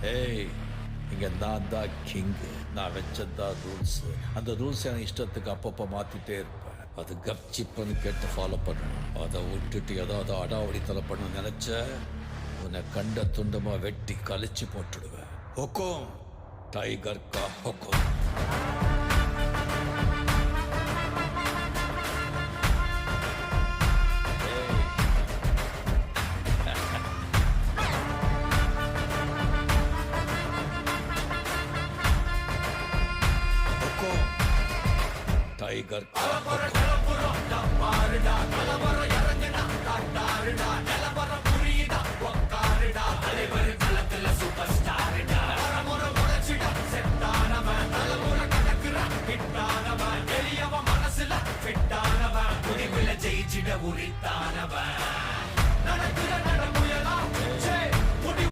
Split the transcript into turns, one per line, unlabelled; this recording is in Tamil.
ஏய், இங்க நான் தான் கிங்கு. நான் வச்சதான் ரூல்ஸ். அந்த ரூல்ஸ் என் இஷ்டத்துக்கு அப்பப்போ மாத்திட்டே இருப்பேன். அது கப்சிப்புன்னு கேட்டு ஃபாலோ பண்ணணும். அதை விட்டுட்டு ஏதாவது அடாவடித்தலை பண்ண நினைச்ச உன்னை கண்ட துண்டமா வெட்டி கழிச்சு போட்டுடுவேன். ஹொக்கோம், டைகர் கா ஹொக்கோம். டைகர் கா ஹொக்கோம்.